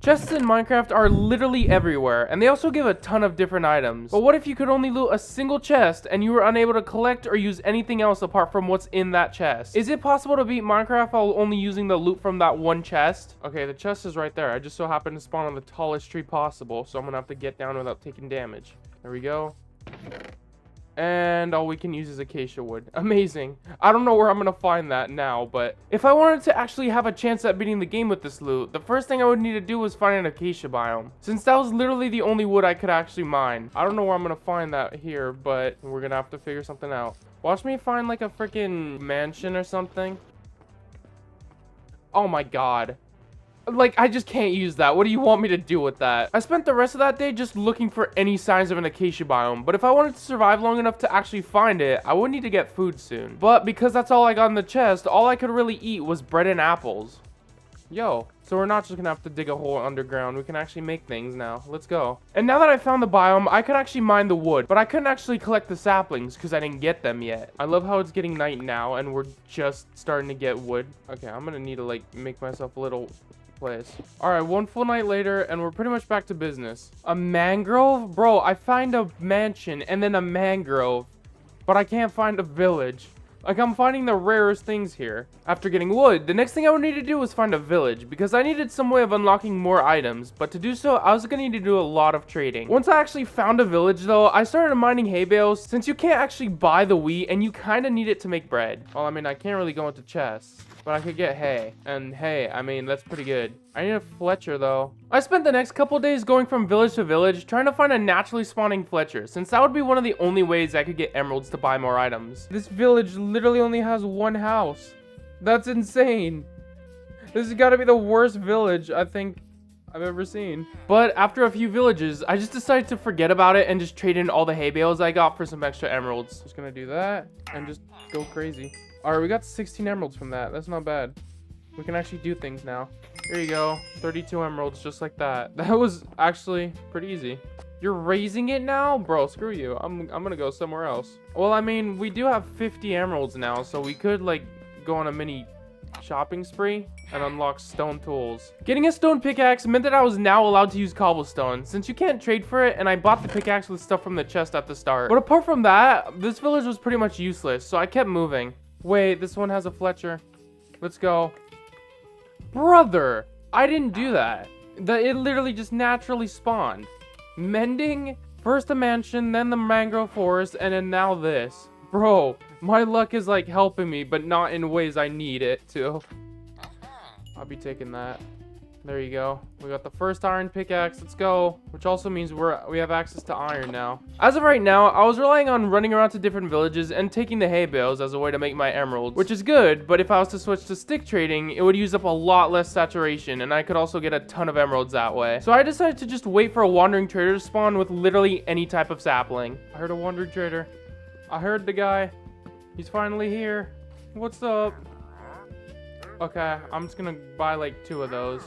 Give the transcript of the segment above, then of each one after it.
Chests in Minecraft are literally everywhere, and they also give a ton of different items. But what if you could only loot a single chest and you were unable to collect or use anything else apart from what's in that chest? Is it possible to beat Minecraft while only using the loot from that one chest? Okay, the chest is right there. I just so happened to spawn on the tallest tree possible, so I'm gonna have to get down without taking damage. There we go. And all we can use is acacia wood. Amazing. I don't know where I'm gonna find that now, but if I wanted to actually have a chance at beating the game with this loot, the first thing I would need to do was find an acacia biome, since that was literally the only wood I could actually mine. I don't know where I'm gonna find that here, but we're gonna have to figure something out. Watch me find like a freaking mansion or something. Oh my god. Like, I just can't use that. What do you want me to do with that? I spent the rest of that day just looking for any signs of an acacia biome, but if I wanted to survive long enough to actually find it, I would need to get food soon. But because that's all I got in the chest, all I could really eat was bread and apples. Yo, so we're not just gonna have to dig a hole underground. We can actually make things now. Let's go. And now that I found the biome, I could actually mine the wood, but I couldn't actually collect the saplings because I didn't get them yet. I love how it's getting night now and we're just starting to get wood. Okay, I'm gonna need to like make myself a little place. All right, one full night later and we're pretty much back to business. A mangrove? Bro, I find a mansion and then a mangrove, but I can't find a village. Like, I'm finding the rarest things here. After getting wood, the next thing I would need to do was find a village, because I needed some way of unlocking more items, but to do so, I was gonna need to do a lot of trading. Once I actually found a village though, I started mining hay bales, since you can't actually buy the wheat, and you kinda need it to make bread. Well, I mean, I can't really go into chests, but I could get hay. And hay, I mean, that's pretty good. I need a Fletcher though. I spent the next couple days going from village to village, trying to find a naturally spawning Fletcher, since that would be one of the only ways I could get emeralds to buy more items. This village literally only has one house. That's insane. This has got to be the worst village I think I've ever seen. But after a few villages, I just decided to forget about it and just trade in all the hay bales I got for some extra emeralds. Just gonna do that and just go crazy. All right, we got 16 emeralds from that. That's not bad. We can actually do things now. Here you go, 32 emeralds, just like that. That was actually pretty easy. You're raising it now? Bro, screw you. I'm gonna go somewhere else. Well, I mean, we do have 50 emeralds now, so we could, like, go on a mini shopping spree and unlock stone tools. Getting a stone pickaxe meant that I was now allowed to use cobblestone, since you can't trade for it, and I bought the pickaxe with stuff from the chest at the start. But apart from that, this village was pretty much useless, so I kept moving. Wait, this one has a Fletcher. Let's go. Brother, I didn't do that. It literally just naturally spawned. Mending? First a mansion, then the mangrove forest, and then now this. Bro, my luck is like helping me, but not in ways I need it to. I'll be taking that. There you go. We got the first iron pickaxe. Let's go. Which also means we have access to iron now. As of right now, I was relying on running around to different villages and taking the hay bales as a way to make my emeralds, which is good, but if I was to switch to stick trading, it would use up a lot less saturation, and I could also get a ton of emeralds that way. So I decided to just wait for a wandering trader to spawn with literally any type of sapling. I heard a wandering trader. I heard the guy. He's finally here. What's up? Okay, I'm just gonna buy like 2 of those.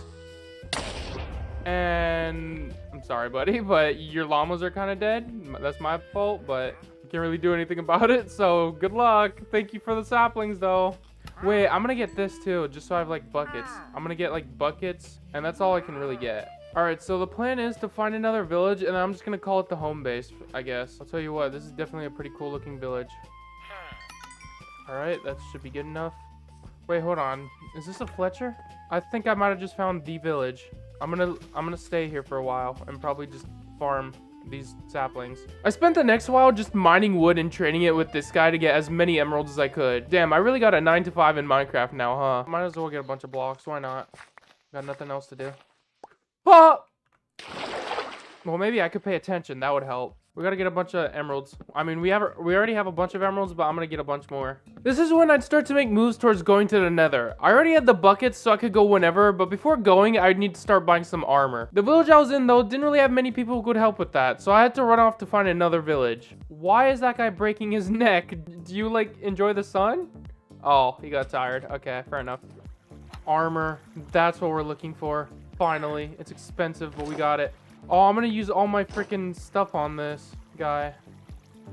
And I'm sorry, buddy, but your llamas are kind of dead. That's my fault, but I can't really do anything about it, so good luck. Thank you for the saplings, though. Wait, I'm gonna get this too, just so I have like buckets. I'm gonna get like buckets, and that's all I can really get. All right, so the plan is to find another village, and I'm just gonna call it the home base, I guess. I'll tell you what, this is definitely a pretty cool looking village. All right, that should be good enough. Wait, hold on. Is this a Fletcher? I think I might have just found the village. I'm gonna stay here for a while and probably just farm these saplings. I spent the next while just mining wood and trading it with this guy to get as many emeralds as I could. Damn, I really got a 9 to 5 in Minecraft now, huh? Might as well get a bunch of blocks. Why not? Got nothing else to do. Ah! Well, maybe I could pay attention. That would help. We gotta get a bunch of emeralds. I mean, we already have a bunch of emeralds, but I'm gonna get a bunch more. This is when I'd start to make moves towards going to the Nether. I already had the buckets, so I could go whenever, but before going, I'd need to start buying some armor. The village I was in, though, didn't really have many people who could help with that, so I had to run off to find another village. Why is that guy breaking his neck? Do you, like, enjoy the sun? Oh, he got tired. Okay, fair enough. Armor. That's what we're looking for. Finally. It's expensive, but we got it. Oh, I'm gonna use all my freaking stuff on this guy.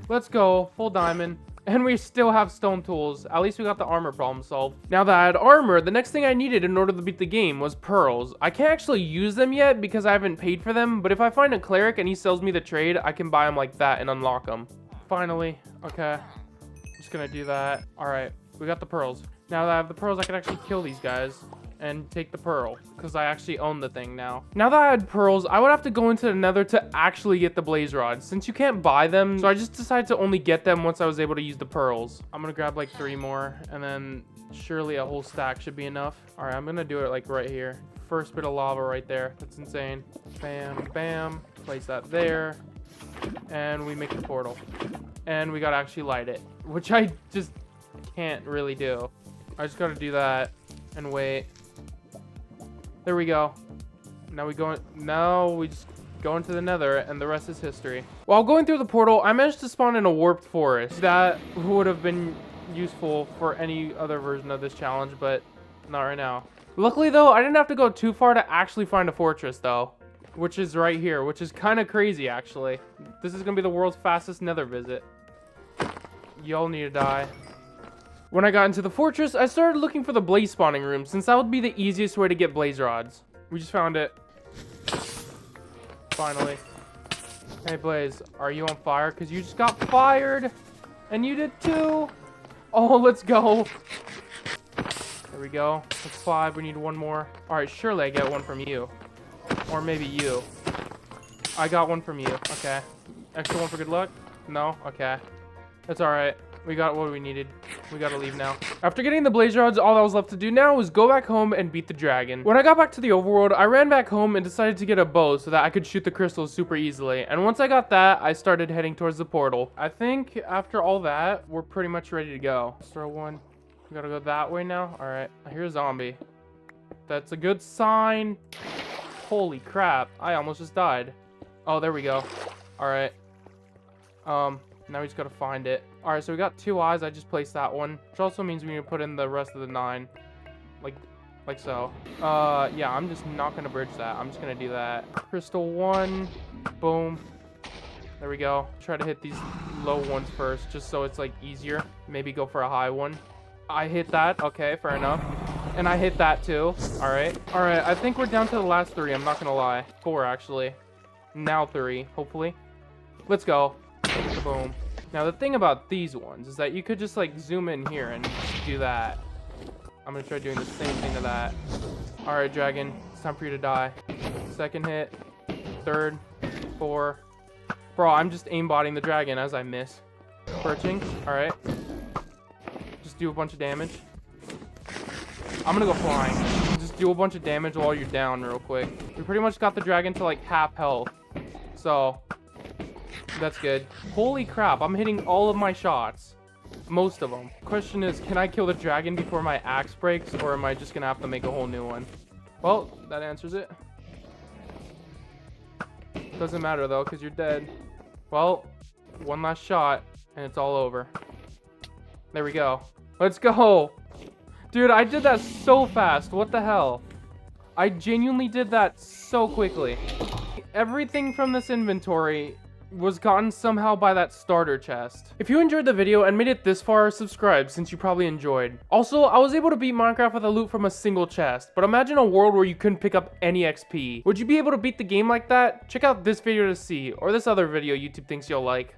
Let's go. Full diamond. And we still have stone tools. At least we got the armor problem solved. Now that I had armor, the next thing I needed in order to beat the game was pearls. I can't actually use them yet because I haven't paid for them, but if I find a cleric and he sells me the trade, I can buy them like that and unlock them. Finally. Okay. Just gonna do that. Alright, we got the pearls. Now that I have the pearls, I can actually kill these guys and take the pearl, because I actually own the thing now. Now that I had pearls, I would have to go into the Nether to actually get the blaze rods, since you can't buy them. So I just decided to only get them once I was able to use the pearls. I'm gonna grab like 3 more, and then surely a whole stack should be enough. All right, I'm gonna do it like right here. First bit of lava right there. That's insane. Bam, bam. Place that there, and we make the portal. And we gotta actually light it, which I just can't really do. I just gotta do that and wait. There we go. Now we just go into the Nether, and the rest is history. While going through the portal, I managed to spawn in a warped forest. That would have been useful for any other version of this challenge, but not right now. Luckily though, I didn't have to go too far to actually find a fortress though, which is right here, which is kind of crazy actually. This is gonna be the world's fastest Nether visit. Y'all need to die. When I got into the fortress, I started looking for the blaze spawning room, since that would be the easiest way to get blaze rods. We just found it. Finally. Hey Blaze, are you on fire? Because you just got fired! And you did too! Oh, let's go! There we go. That's 5, we need 1 more. Alright, surely I get 1 from you. Or maybe you. I got 1 from you, okay. Extra 1 for good luck? No? Okay. That's alright. We got what we needed. We gotta leave now. After getting the blaze rods, all that was left to do now was go back home and beat the dragon. When I got back to the overworld, I ran back home and decided to get a bow so that I could shoot the crystals super easily. And once I got that, I started heading towards the portal. I think after all that, we're pretty much ready to go. Let's throw 1. We gotta go that way now. All right, I hear a zombie. That's a good sign. Holy crap, I almost just died. Oh, there we go. All right. Now we just gotta find it. All right, so we got 2 eyes. I just placed that one, which also means we need to put in the rest of the 9, like so. Yeah, I'm just not gonna bridge that. I'm just gonna do that. Crystal 1, boom. There we go. Try to hit these low ones first, just so it's like easier. Maybe go for a high one. I hit that. Okay, fair enough. And I hit that too. All right. All right. I think we're down to the last 3. I'm not gonna lie. 4 actually. Now 3. Hopefully. Let's go. Boom. Now the thing about these ones is that you could just like zoom in here and do that. I'm gonna try doing the same thing to that. All right, dragon, it's time for you to die. 2nd hit, 3rd, 4. Bro, I'm just aimbotting the dragon as I miss. Perching. All right. Just do a bunch of damage. I'm gonna go flying. Just do a bunch of damage while you're down real quick. We pretty much got the dragon to like half health, so that's good. Holy crap, I'm hitting all of my shots. Most of them. Question is, can I kill the dragon before my axe breaks, or am I just gonna have to make a whole new one? Well, that answers it. Doesn't matter though, because you're dead. Well, 1 last shot, and it's all over. There we go. Let's go! Dude, I did that so fast. What the hell? I genuinely did that so quickly. Everything from this inventory was gotten somehow by that starter chest. If you enjoyed the video and made it this far, subscribe since you probably enjoyed. Also, I was able to beat Minecraft with a loot from a single chest, but imagine a world where you couldn't pick up any XP. Would you be able to beat the game like that? Check out this video to see, or this other video YouTube thinks you'll like.